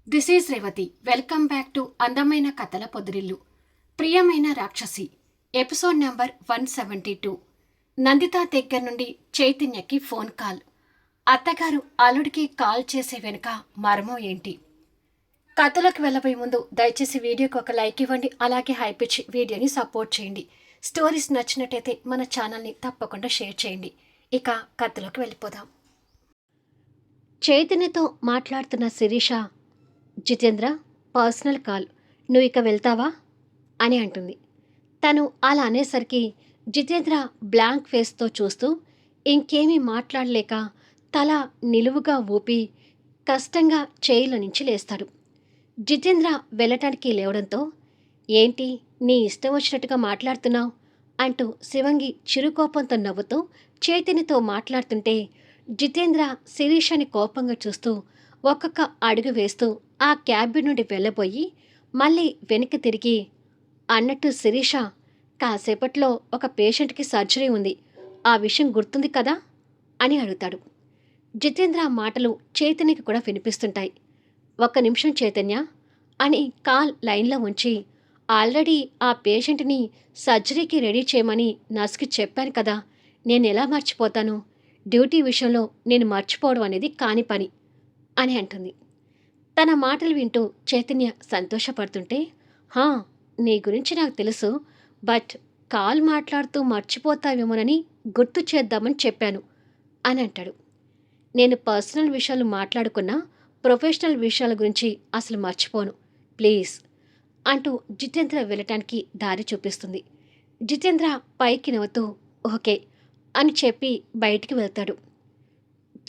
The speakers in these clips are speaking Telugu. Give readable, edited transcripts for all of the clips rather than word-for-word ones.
This is Revathi. Welcome back to అందమైన కథల పొదిరిల్లు. ప్రియమైన రాక్షసి ఎపిసోడ్ నెంబర్ 172. నందిత దగ్గర నుండి చైతన్యకి ఫోన్ కాల్. అత్తగారు అల్లుడికి కాల్ చేసే వెనుక మర్మం ఏంటి? కథలోకి వెళ్ళబోయే ముందు దయచేసి వీడియోకి ఒక లైక్ ఇవ్వండి, అలాగే హైప్ ఇచ్చి వీడియోని సపోర్ట్ చేయండి. స్టోరీస్ నచ్చినట్టయితే మన ఛానల్ని తప్పకుండా షేర్ చేయండి. ఇక కథలోకి వెళ్ళిపోదాం. చైతన్యతో మాట్లాడుతున్న శిరీష, జితేంద్ర పర్సనల్ కాల్, నువ్వు ఇక వెళ్తావా అని అంటుంది. తను అలా అనేసరికి జితేంద్ర బ్లాంక్ ఫేస్తో చూస్తూ ఇంకేమీ మాట్లాడలేక తల నిలువుగా ఊపి కష్టంగా చేయిలో నుంచి లేస్తాడు. జితేంద్ర వెళ్ళటానికి లేవడంతో, ఏంటి నీ ఇష్టం వచ్చినట్టుగా మాట్లాడుతున్నావు అంటూ శివంగి చిరుకోపంతో నవ్వుతూ చైతన్యతో మాట్లాడుతుంటే జితేంద్ర శిరీషని కోపంగా చూస్తూ ఒక్కొక్క అడుగు వేస్తూ ఆ క్యాబిన్ నుండి వెళ్ళబోయి మళ్ళీ వెనక్కి తిరిగి, అన్నట్టు శిరీష, కాసేపట్లో ఒక పేషెంట్కి సర్జరీ ఉంది, ఆ విషయం గుర్తుంది కదా అని అడుగుతాడు. జితేంద్ర మాటలు చైతన్యకి కూడా వినిపిస్తుంటాయి. ఒక్క నిమిషం చైతన్య అని కాల్ లైన్లో ఉంచి, ఆల్రెడీ ఆ పేషెంట్ని సర్జరీకి రెడీ చేయమని నర్స్కి చెప్పాను కదా, నేను ఎలా మర్చిపోతాను? డ్యూటీ విషయంలో నేను మర్చిపోవడం అనేది కాని పని అని అంటుంది. తన మాటలు వింటూ చైతన్య సంతోషపడుతుంటే, హా, నీ గురించి నాకు తెలుసు, బట్ కాల్ మాట్లాడుతూ మర్చిపోతావేమోనని గుర్తు చేద్దామని చెప్పాను అని అంటాడు. నేను పర్సనల్ విషయాలు మాట్లాడుకున్నా ప్రొఫెషనల్ విషయాల గురించి అసలు మర్చిపోను, ప్లీజ్ అంటూ జితేంద్ర వెళ్ళటానికి దారి చూపిస్తుంది. జితేంద్ర పైకి నవ్వుతూ ఓకే అని చెప్పి బయటికి వెళ్తాడు.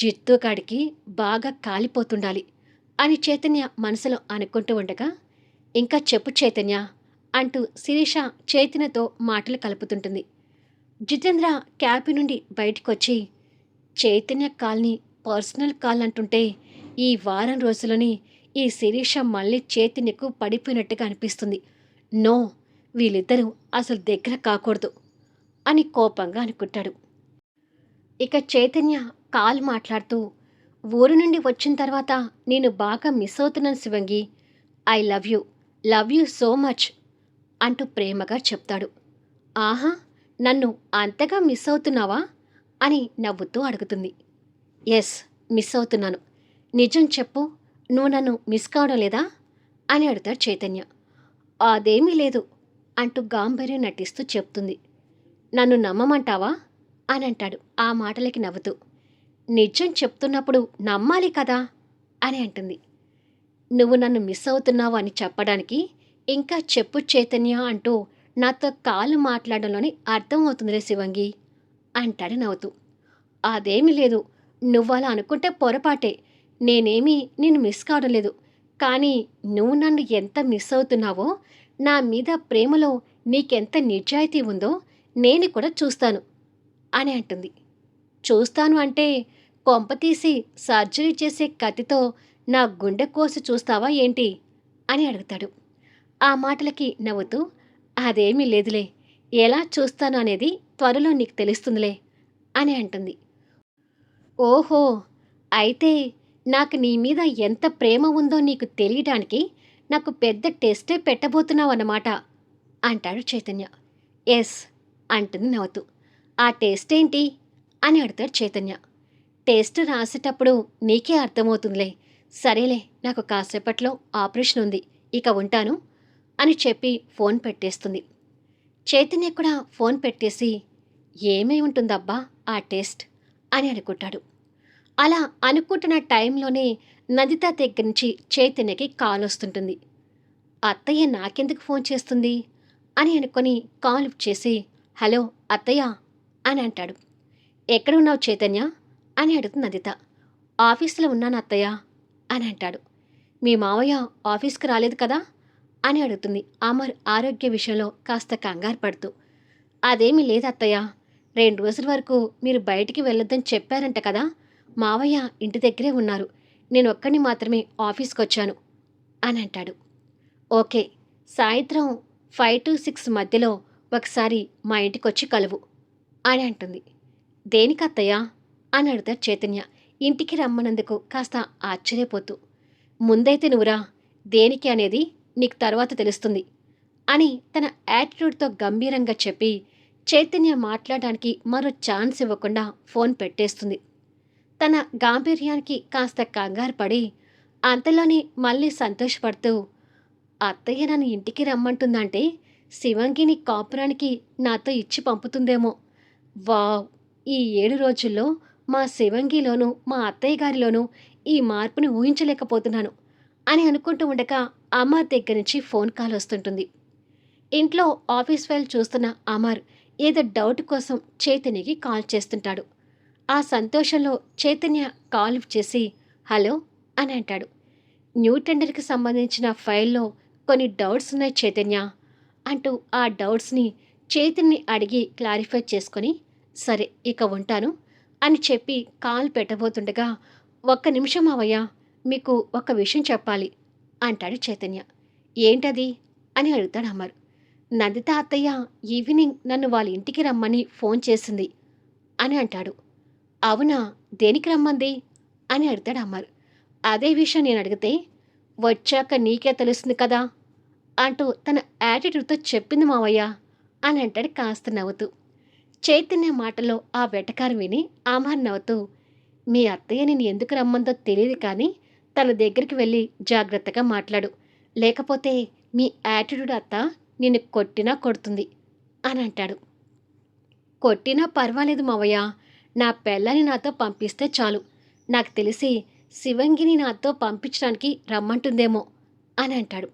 జిత్తుగాడికి బాగా కాలిపోతుండాలి అని చైతన్య మనసులో అనుకుంటూ ఉండగా, ఇంకా చెప్పు చైతన్య అంటూ శిరీష చైతన్యతో మాటలు కలుపుతుంటుంది. జితేంద్ర క్యాబిన్ నుండి బయటకొచ్చి, చైతన్య కాల్ని పర్సనల్ కాల్ అంటుంటే ఈ వారం రోజులని ఈ శిరీష మళ్ళీ చైతన్యకు పడిపోయినట్టుగా అనిపిస్తుంది. నో, వీళ్ళిద్దరూ అసలు దగ్గర కాకూడదు అని కోపంగా అనుకుంటాడు. ఇక చైతన్య కాల్ మాట్లాడుతూ, ఊరు నుండి వచ్చిన తర్వాత నేను బాగా మిస్ అవుతున్నాను Shivangi, I love you so much అంటూ ప్రేమగా చెప్తాడు. ఆహా, నన్ను అంతగా మిస్ అవుతున్నావా అని నవ్వుతూ అడుగుతుంది. ఎస్, మిస్ అవుతున్నాను. నిజం చెప్పు, నువ్వు నన్ను మిస్ కావడం లేదా అని అడుగుతాడు చైతన్య. అదేమీ లేదు అంటూ గాంభీర్యం నటిస్తూ చెప్తుంది. నన్ను నమ్మమంటావా అని అంటాడు ఆ మాటలకి నవ్వుతూ. నిజం చెప్తున్నప్పుడు నమ్మాలి కదా అని అంటుంది. నువ్వు నన్ను మిస్ అవుతున్నావు అని చెప్పడానికి ఇంకా చెప్పు చైతన్య అంటూ నాతో కాలు మాట్లాడడంలోని అర్థం అవుతుందిలే శివంగి అంటాడు నవ్వుతూ. అదేమీ లేదు, నువ్వు అలా అనుకుంటే పొరపాటే, నేనేమీ నిన్ను మిస్ కావడం లేదు, కానీ నువ్వు నన్ను ఎంత మిస్ అవుతున్నావో, నా మీద ప్రేమలో నీకెంత నిజాయితీ ఉందో నేను కూడా చూస్తాను అని అంటుంది. చూస్తాను అంటే కొంపతీసి సర్జరీ చేసే కత్తితో నా గుండె కోసి చూస్తావా ఏంటి అని అడుగుతాడు. ఆ మాటలకి నవ్వుతూ, అదేమీ లేదులే, ఎలా చూస్తాను అనేది త్వరలో నీకు తెలుస్తుందిలే అని అంటుంది. ఓహో, అయితే నాకు నీ మీద ఎంత ప్రేమ ఉందో నీకు తెలియడానికి నాకు పెద్ద టెస్టే పెట్టబోతున్నావు అన్నమాట అంటాడు చైతన్య. ఎస్ అంటుంది నవ్వుతూ. ఆ టెస్ట్ ఏంటి అని అడుగుతాడు చైతన్య. టెస్ట్ రాసేటప్పుడు నీకే అర్థమవుతుందిలే, సరేలే, నాకు కాసేపట్లో ఆపరేషన్ ఉంది, ఇక ఉంటాను అని చెప్పి ఫోన్ పెట్టేస్తుంది. చైతన్య కూడా ఫోన్ పెట్టేసి, ఏమై ఉంటుందబ్బా ఆ టెస్ట్ అని అనుకుంటాడు. అలా అనుకుంటున్న టైంలోనే నందిత దగ్గర నుంచి చైతన్యకి కాల్ వస్తుంటుంది. అత్తయ్య నాకెందుకు ఫోన్ చేస్తుంది అని అనుకొని కాల్ లిఫ్ట్ చేసి, హలో అత్తయ్య అని అంటాడు. ఎక్కడున్నావు చైతన్య అని అడుగుతుంది నందిత. ఆఫీసులో ఉన్నాను అత్తయ్య అని అంటాడు. మీ మావయ్య ఆఫీస్కి రాలేదు కదా అని అడుగుతుంది అమర్ ఆరోగ్య విషయంలో కాస్త కంగారు పడుతూ. అదేమీ లేదు అత్తయ్య, 2 రోజుల వరకు మీరు బయటికి వెళ్ళొద్దని చెప్పారంట కదా, మావయ్య ఇంటి దగ్గరే ఉన్నారు, నేను ఒక్కడిని మాత్రమే ఆఫీస్కి వచ్చాను అని అంటాడు. ఓకే, సాయంత్రం 5 to 6 మధ్యలో ఒకసారి మా ఇంటికి వచ్చి కలువు అని అంటుంది. దేనికత్తయ్య అని అడుగుతాడు చైతన్య ఇంటికి రమ్మన్నందుకు కాస్త ఆశ్చర్యపోతూ. ముందైతే నువ్వురా, దేనికి అనేది నీకు తర్వాత తెలుస్తుంది అని తన యాటిట్యూడ్తో గంభీరంగా చెప్పి చైతన్య మాట్లాడడానికి మరో ఛాన్స్ ఇవ్వకుండా ఫోన్ పెట్టేస్తుంది. తన గాంభీర్యానికి కాస్త కంగారు పడి అంతలోనే మళ్ళీ సంతోషపడుతూ, అత్తయ్య నన్ను ఇంటికి రమ్మంటుందంటే శివంగిని కాపురానికి నాతో ఇచ్చి పంపుతుందేమో. వావ్! ఈ 7 రోజుల్లో మా శివంగిలోనూ మా అత్తయ్య గారిలోనూ ఈ మార్పుని ఊహించలేకపోతున్నాను అని అనుకుంటూ ఉండగా అమర్ దగ్గర నుంచి ఫోన్ కాల్ వస్తుంటుంది. ఇంట్లో ఆఫీస్ ఫైల్ చూస్తున్న అమర్ ఏదో డౌట్ కోసం చైతన్యకి కాల్ చేస్తుంటాడు. ఆ సంతోషంలో చైతన్య కాల్ లిఫ్ట్ చేసి హలో అని అంటాడు. న్యూ టెండర్కి సంబంధించిన ఫైల్లో కొన్ని డౌట్స్ ఉన్నాయి చైతన్య అంటూ ఆ డౌట్స్ని చైతన్యని అడిగి క్లారిఫై చేసుకొని సరే ఇక ఉంటాను అని చెప్పి కాల్ పెట్టబోతుండగా ఒక్క నిమిషం మావయ్య, మీకు ఒక విషయం చెప్పాలి అంటాడు చైతన్య. ఏంటది అని అడుగుతాడు అమర్. నందిత అత్తయ్య ఈవినింగ్ నన్ను వాళ్ళ ఇంటికి రమ్మని ఫోన్ చేసింది అని అంటాడు. అవునా, దేనికి రమ్మంది అని అడుగుతాడు అమర్. అదే విషయం నేను అడిగితే వచ్చాక నీకే తెలుస్తుంది కదా అంటూ తన యాటిట్యూడ్తో చెప్పింది మావయ్య అని అంటాడు కాస్త నవ్వుతూ. చైతన్య మాటలో ఆ వెటకారం విని అమర్ నవ్వుతూ, మీ అత్తయ్య నేను ఎందుకు రమ్మందో తెలియదు కానీ తన దగ్గరికి వెళ్ళి జాగ్రత్తగా మాట్లాడు, లేకపోతే మీ యాటిట్యూడ్ అత్త నిన్ను కొట్టినా కొడుతుంది అని అంటాడు. కొట్టినా పర్వాలేదు మావయ్య, నా పెళ్ళని నాతో పంపిస్తే చాలు. నాకు తెలిసి శివంగిని నాతో పంపించడానికి రమ్మంటుందేమో అని అంటాడు.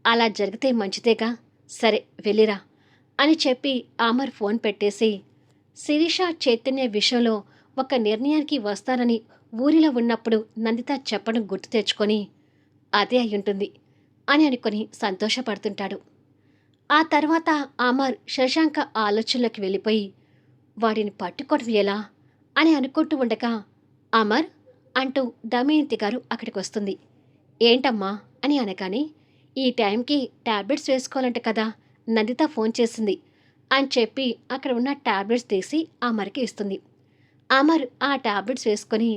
అలా జరిగితే మంచిదేగా, సరే వెళ్ళిరా అని చెప్పి అమర్ ఫోన్ పెట్టేసి శిరీష చైతన్య విషయంలో ఒక నిర్ణయానికి వస్తానని ఊరిలో ఉన్నప్పుడు నందిత చెప్పడం గుర్తు తెచ్చుకొని అదే అయ్యుంటుంది అని అనుకొని సంతోషపడుతుంటాడు. ఆ తర్వాత అమర్ శశాంక ఆలోచనలోకి వెళ్ళిపోయి వాడిని పట్టుకోవడం ఎలా అని అనుకుంటూ ఉండగా అమర్ అంటూ దమయంతి గారు అక్కడికి వస్తుంది. ఏంటమ్మా అని అనగానే ఈ టైంకి టాబ్లెట్స్ వేసుకోవాలంట కదా, నందిత ఫోన్ చేసింది అని చెప్పి అక్కడ ఉన్న టాబ్లెట్స్ తీసి అమర్కి ఇస్తుంది. అమర్ ఆ టాబ్లెట్స్ వేసుకొని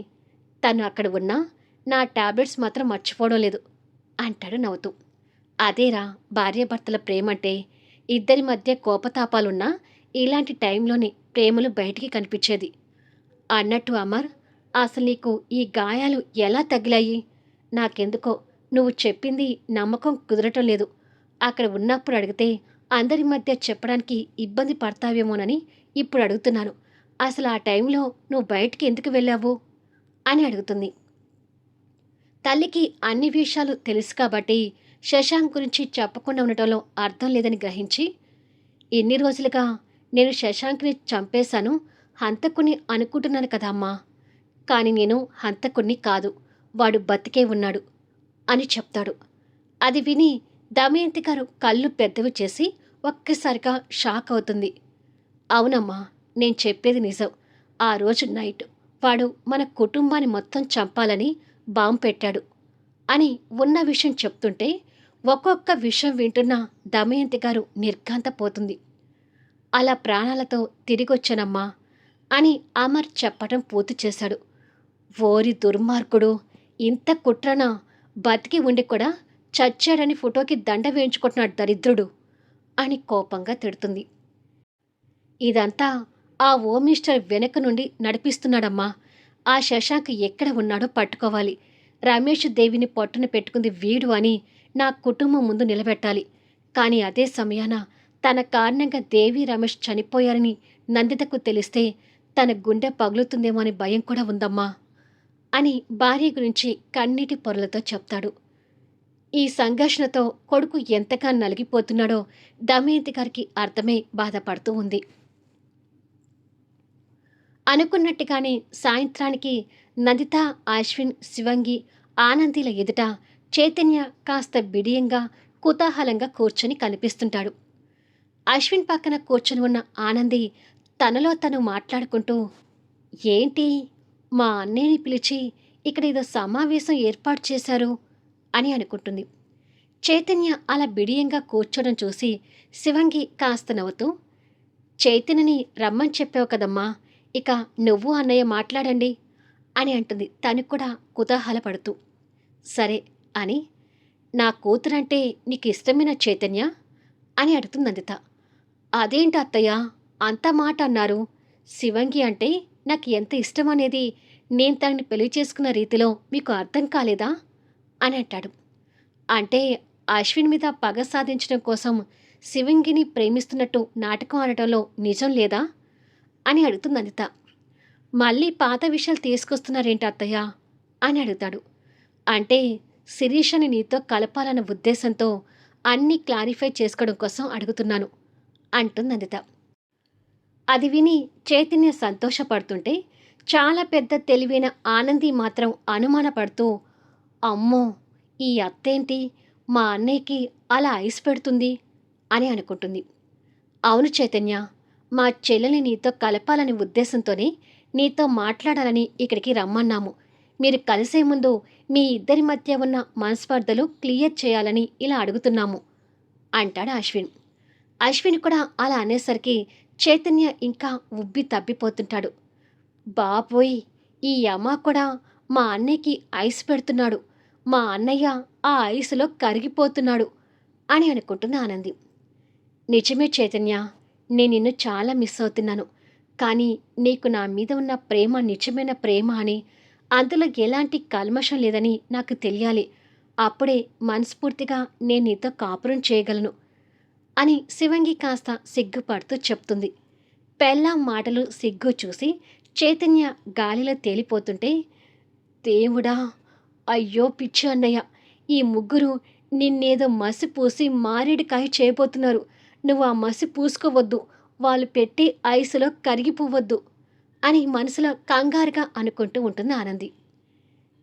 తను అక్కడ ఉన్నా నా టాబ్లెట్స్ మాత్రం మర్చిపోవడం లేదు అంటాడు నవ్వుతూ. అదేరా భార్యాభర్తల ప్రేమంటే, ఇద్దరి మధ్య కోపతాపాలున్నా ఇలాంటి టైంలోనే ప్రేమలు బయటికి కనిపించేది అన్నట్టు అమర్, అసలు నీకు ఈ గాయాలు ఎలా తగిలాయి? నాకెందుకో నువ్వు చెప్పింది నమ్మకం కుదరటం లేదు. అక్కడ ఉన్నప్పుడు అడిగితే అందరి మధ్య చెప్పడానికి ఇబ్బంది పడతావేమోనని ఇప్పుడు అడుగుతున్నాను. అసలు ఆ టైంలో నువ్వు బయటికి ఎందుకు వెళ్ళావు అని అడుగుతుంది. తల్లికి అన్ని విషయాలు తెలుసు కాబట్టి శశాంక్ గురించి చెప్పకుండా ఉండటంలో అర్థం లేదని గ్రహించి, ఇన్ని రోజులుగా నేను శశాంక్ని చంపేశాను, హంతకుని అనుకుంటున్నాను కదా అమ్మా, కానీ నేను హంతకుణ్ణి కాదు, వాడు బతికే ఉన్నాడు అని చెప్తాడు. అది విని దమయంతి గారు కళ్ళు పెద్దవి చేసి ఒక్కసారిగా షాక్ అవుతుంది. అవునమ్మా, నేను చెప్పేది నిజం. ఆ రోజు నైట్ వాడు మన కుటుంబాన్ని మొత్తం చంపాలని బాంబు పెట్టాడు అని ఉన్న విషయం చెప్తుంటే ఒక్కొక్క విషయం వింటున్న దమయంతి గారు నిర్ఘాంతపోతుంది. అలా ప్రాణాలతో తిరిగొచ్చానమ్మా అని అమర్ చెప్పటం పూర్తి చేశాడు. ఓరి దుర్మార్గుడు, ఇంత కుట్రనా, బతికి ఉండి కూడా చచ్చాడని ఫోటోకి దండ వేయించుకుంటున్నాడు దరిద్రుడు అని కోపంగా తిడుతుంది. ఇదంతా ఆ ఓ మిస్టర్ వెనక నుండి నడిపిస్తున్నాడమ్మా. ఆ శశాంక్ ఎక్కడ ఉన్నాడో పట్టుకోవాలి. రమేష్ దేవిని పొట్టన పెట్టుకుంది వీడు అని నా కుటుంబం ముందు నిలబెట్టాలి. కానీ అదే సమయాన తన కారణంగా దేవి రమేష్ చనిపోయారని నందితకు తెలిస్తే తన గుండె పగులుతుందేమో అని భయం కూడా ఉందమ్మా అని భార్య గురించి కన్నీటి పొరలతో చెప్తాడు. ఈ సంఘర్షణతో కొడుకు ఎంతగా నలిగిపోతున్నాడో దమయంతి గారికి అర్థమై బాధపడుతూ ఉంది. అనుకున్నట్టుగానే సాయంత్రానికి నందిత, అశ్విన్, శివంగి, ఆనందిల ఎదుట చైతన్య కాస్త బిడియంగా కుతూహలంగా కూర్చొని కనిపిస్తుంటాడు. అశ్విన్ పక్కన కూర్చొని ఉన్న ఆనంది తనలో తను మాట్లాడుకుంటూ, ఏంటి మా అన్నయ్యని పిలిచి ఇక్కడ ఏదో సమావేశం ఏర్పాటు చేశారు అని అనుకుంటుంది. చైతన్య అలా బిడియంగా కూర్చోడం చూసి శివంగి కాస్త నవ్వుతూ, చైతన్యని రమ్మని చెప్పావు కదమ్మా, ఇక నువ్వు అన్నయ్య మాట్లాడండి అని అంటుంది తను కూడా కుతూహలపడుతూ. సరే అని, నా కూతురంటే నీకు ఇష్టమైన చైతన్య అని అడుగుతుంది నందిత. అదేంటి అత్తయ్య అంత మాట అన్నారు? శివంగి అంటే నాకు ఎంత ఇష్టమనేది నేను తనని పెళ్లి చేసుకున్న రీతిలో మీకు అర్థం కాలేదా అని అంటాడు. అంటే అశ్విన్ మీద పగ సాధించడం కోసం శివంగిని ప్రేమిస్తున్నట్టు నాటకం ఆడటంలో నిజం లేదా అని అడుగుతుంది అనిత. మళ్ళీ పాత విషయాలు తీసుకొస్తున్నారేంటి అత్తయ్య అని అడుగుతాడు. అంటే శిరీషని నీతో కలపాలన్న ఉద్దేశంతో అన్నీ క్లారిఫై చేసుకోవడం కోసం అడుగుతున్నాను అంటుంది అనిత. అది విని చైతన్య సంతోషపడుతుంటే చాలా పెద్ద తెలివైన ఆనంది మాత్రం అనుమానపడుతూ, అమ్మో, ఈ అత్తేంటి మా అన్నయ్యకి అలా ఐస్ పెడుతుంది అని అనుకుంటుంది. అవును చైతన్య, మా చెల్లెల్ని నీతో కలపాలనే ఉద్దేశంతోనే నీతో మాట్లాడాలని ఇక్కడికి రమ్మన్నాము. మీరు కలిసే ముందు మీ ఇద్దరి మధ్య ఉన్న మనస్పర్ధలు క్లియర్ చేయాలని ఇలా అడుగుతున్నాము అంటాడు అశ్విన్. అశ్విన్ కూడా అలా అనేసరికి చైతన్య ఇంకా ఉబ్బి తబ్బిపోతుంటాడు. బాబోయ్, ఈ యమ కూడా మా అన్నయ్యకి ఐస్ పెడుతున్నాడు, మా అన్నయ్య ఆ ఐసులో కరిగిపోతున్నాడు అని అనుకుంటుంది ఆనంది. నిజమే చైతన్య, నేను నిన్ను చాలా మిస్ అవుతున్నాను. కానీ నీకు నా మీద ఉన్న ప్రేమ నిజమైన ప్రేమ అని, అందులో ఎలాంటి కల్మషం లేదని నాకు తెలియాలి. అప్పుడే మనస్ఫూర్తిగా నేను నీతో కాపురం చేయగలను అని శివంగి కాస్త సిగ్గుపడుతూ చెప్తుంది. పెళ్ళాం మాటలు సిగ్గు చూసి చైతన్య గాలిలో తేలిపోతుంటే, దేవుడా, అయ్యో పిచ్చి అన్నయ్య, ఈ ముగ్గురు నిన్నేదో మసి పూసి మారేడుకాయ చేయబోతున్నారు. నువ్వు ఆ మసి పూసుకోవద్దు, వాళ్ళు పెట్టి ఐసులో కరిగిపోవద్దు అని మనసులో కంగారుగా అనుకుంటూ ఉంటుంది ఆనంది.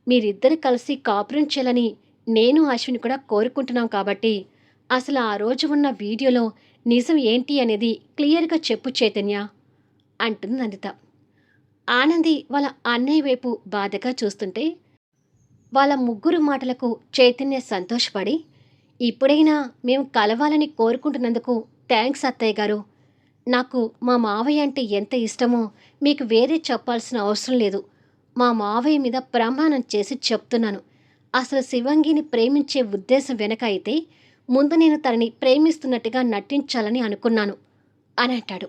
మీరిద్దరు కలిసి కాపురం చేయాలని నేను అశ్విని కూడా కోరుకుంటున్నాం కాబట్టి అసలు ఆ రోజు ఉన్న వీడియోలో నిజం ఏంటి అనేది క్లియర్గా చెప్పు చైతన్య అంటుంది నందిత. ఆనంది వాళ్ళ అన్నయ్య వైపు బాధగా చూస్తుంటే వాళ్ళ ముగ్గురు మాటలకు చైతన్య సంతోషపడి, ఇప్పుడైనా మేము కలవాలని కోరుకుంటున్నందుకు థ్యాంక్స్ అత్తయ్య గారు. నాకు మా మావయ్య అంటే ఎంత ఇష్టమో మీకు వేరే చెప్పాల్సిన అవసరం లేదు. మా మావయ్య మీద ప్రమాణం చేసి చెప్తున్నాను. అసలు శివంగిని ప్రేమించే ఉద్దేశం వెనక అయితే ముందు నేను తనని ప్రేమిస్తున్నట్టుగా నటించాలని అనుకున్నాను అని అంటాడు.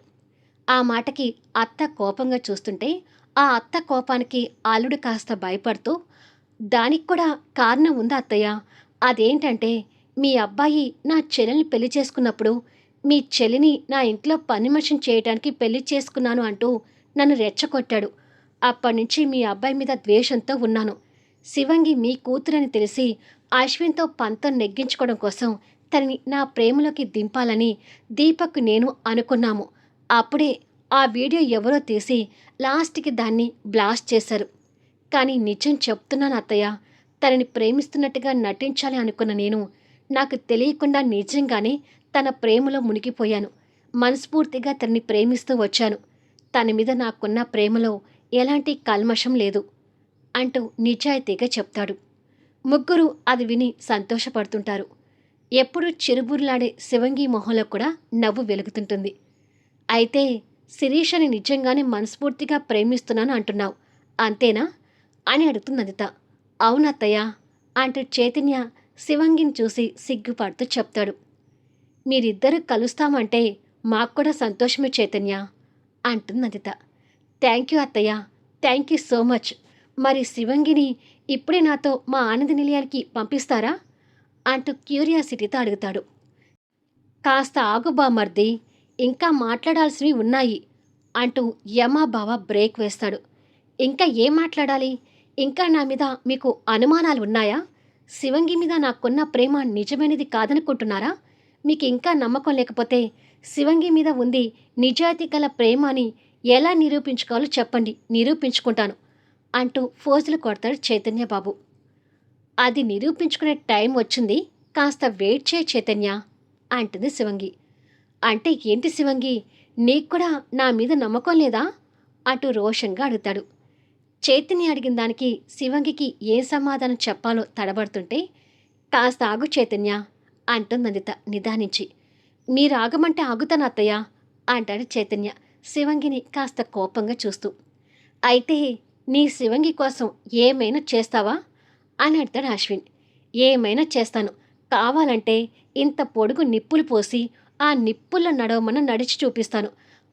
ఆ మాటకి అత్త కోపంగా చూస్తుంటే ఆ అత్త కోపానికి అల్లుడు కాస్త భయపడుతూ, దానికి కూడా కారణం ఉందా అత్తయ్య? అదేంటంటే మీ అబ్బాయి నా చెల్లెల్ని పెళ్లి చేసుకున్నప్పుడు మీ చెల్లిని నా ఇంట్లో పని మనిషిని చేయడానికి పెళ్లి చేసుకున్నాను అంటూ నన్ను రెచ్చగొట్టాడు. అప్పటినుంచి మీ అబ్బాయి మీద ద్వేషంతో ఉన్నాను. శివంగి మీ కూతురని తెలిసి అశ్విన్తో పంతం నెగ్గించుకోవడం కోసం తనని నా ప్రేమలోకి దింపాలని దీపక్ నేను అనుకున్నాము. అప్పుడే ఆ వీడియో ఎవరో తీసి లాస్ట్కి దాన్ని బ్లాస్ట్ చేశారు. కానీ నిజం చెప్తున్నాను అత్తయ్య, తనని ప్రేమిస్తున్నట్టుగా నటించాలి అనుకున్న నేను నాకు తెలియకుండా నిజంగానే తన ప్రేమలో మునిగిపోయాను. మనస్ఫూర్తిగా తనని ప్రేమిస్తూ వచ్చాను. తన మీద నాకున్న ప్రేమలో ఎలాంటి కల్మషం లేదు అంటూ నిజాయితీగా చెప్తాడు. ముగ్గురు అది విని సంతోషపడుతుంటారు. ఎప్పుడూ చిరుబుర్లాడే శివంగి మొహంలో కూడా నవ్వు వెలుగుతుంటుంది. అయితే శిరీషని నిజంగానే మనస్ఫూర్తిగా ప్రేమిస్తున్నాను అంటున్నావు, అంతేనా అని అడుగుతుంది నందిత. అవునత్తయ్య అంటూ చైతన్య శివంగిని చూసి సిగ్గుపడుతూ చెప్తాడు. మీరిద్దరూ కలుస్తామంటే మాకు కూడా సంతోషమే చైతన్య అంటుంది నందిత. థ్యాంక్ యూ అత్తయ్య, థ్యాంక్ యూ సో మచ్. మరి శివంగిని ఇప్పుడే నాతో మా ఆనంద నిలయానికి పంపిస్తారా అంటూ క్యూరియాసిటీతో అడుగుతాడు. కాస్త ఆగు బామర్ది, ఇంకా మాట్లాడాల్సినవి ఉన్నాయి అంటూ యమాబావ బ్రేక్ వేస్తాడు. ఇంకా ఏం మాట్లాడాలి? ఇంకా నా మీద మీకు అనుమానాలు ఉన్నాయా? శివంగి మీద నాకున్న ప్రేమ నిజమైనది కాదనుకుంటున్నారా? మీకు ఇంకా నమ్మకం లేకపోతే శివంగి మీద ఉంది నిజాయితీ గల ప్రేమ అని ఎలా నిరూపించుకోవాలో చెప్పండి, నిరూపించుకుంటాను అంటూ ఫోజులు కొడతాడు చైతన్య బాబు. అది నిరూపించుకునే టైం వచ్చింది, కాస్త వెయిట్ చేయి చైతన్య అంటుంది శివంగి. అంటే ఏంటి శివంగి, నీకు కూడా నా మీద నమ్మకం లేదా అంటూ రోషంగా అడుగుతాడు. చైతన్య అడిగిన దానికి శివంగికి ఏ సమాధానం చెప్పాలో తడబడుతుంటే, కాస్త ఆగు చైతన్య అంటుంది నందిత నిదానించి. మీరు ఆగమంటే ఆగుతాను అత్తయ్య అంటాడు చైతన్య శివంగిని కాస్త కోపంగా చూస్తూ. అయితే నీ శివంగి కోసం ఏమైనా చేస్తావా అని అడతాడు అశ్విన్. ఏమైనా చేస్తాను. కావాలంటే ఇంత పొడుగు నిప్పులు పోసి ఆ నిప్పుల్లో నడవమని నడిచి చూపిస్తాను.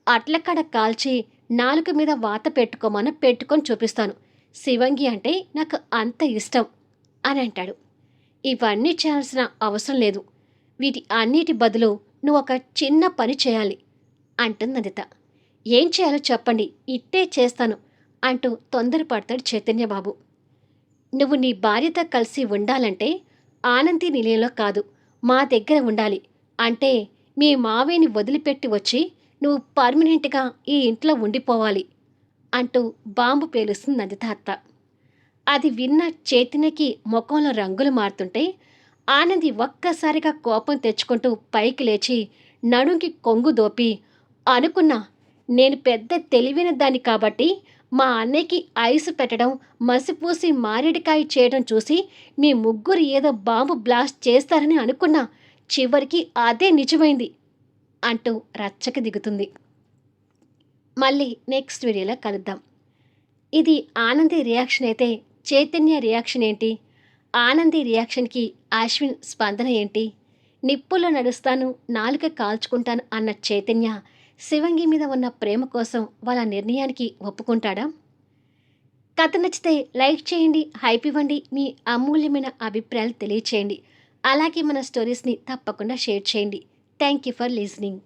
అట్లకాడ కాల్చి నాలుక మీద వాత పెట్టుకోమని పెట్టుకొని చూపిస్తాను. శివంగి అంటే నాకు అంత ఇష్టం అని అంటాడు. ఇవన్నీ చేయాల్సిన అవసరం లేదు. వీటి అన్నిటి బదులు నువ్వు ఒక చిన్న పని చేయాలి అంటుంది నందిత. ఏం చేయాలో చెప్పండి, ఇట్టే చేస్తాను అంటూ తొందరపడతాడు చైతన్యబాబు. నువ్వు నీ భార్యతో కలిసి ఉండాలంటే ఆనంది నిలయంలో కాదు, మా దగ్గర ఉండాలి. అంటే మీ మావయ్యని వదిలిపెట్టి వచ్చి నువ్వు పర్మనెంట్గా ఈ ఇంట్లో ఉండిపోవాలి అంటూ బాంబు పేలుస్తుంది నందిత అత్త. అది విన్న చైతన్యకి ముఖంలో రంగులు మారుతుంటే ఆనంది ఒక్కసారిగా కోపం తెచ్చుకుంటూ పైకి లేచి నడుంకి కొంగు దోపి, అనుకున్నా నేను పెద్ద తెలివైన దాన్ని కాబట్టి మా అన్నయ్యకి ఐసు పెట్టడం, మసిపూసి మారేడికాయ చేయడం చూసి మీ ముగ్గురు ఏదో బాంబు బ్లాస్ట్ చేస్తారని అనుకున్నా. చివరికి అదే నిజమైంది అంటూ రచ్చకి దిగుతుంది. మళ్ళీ నెక్స్ట్ వీడియోలో కలుద్దాం. ఇది ఆనంది రియాక్షన్ అయితే చైతన్య రియాక్షన్ ఏంటి? ఆనంది రియాక్షన్కి అశ్విన్ స్పందన ఏంటి? నిప్పుల్లో నడుస్తాను, నాలుక కాల్చుకుంటాను అన్న చైతన్య శివంగి మీద ఉన్న ప్రేమ కోసం వాళ్ళ నిర్ణయానికి ఒప్పుకుంటాడా? కథ నచ్చితే లైక్ చేయండి, హైప్ ఇవ్వండి, మీ అమూల్యమైన అభిప్రాయాలు తెలియచేయండి. అలాగే మన స్టోరీస్ని తప్పకుండా షేర్ చేయండి. Thank you for listening.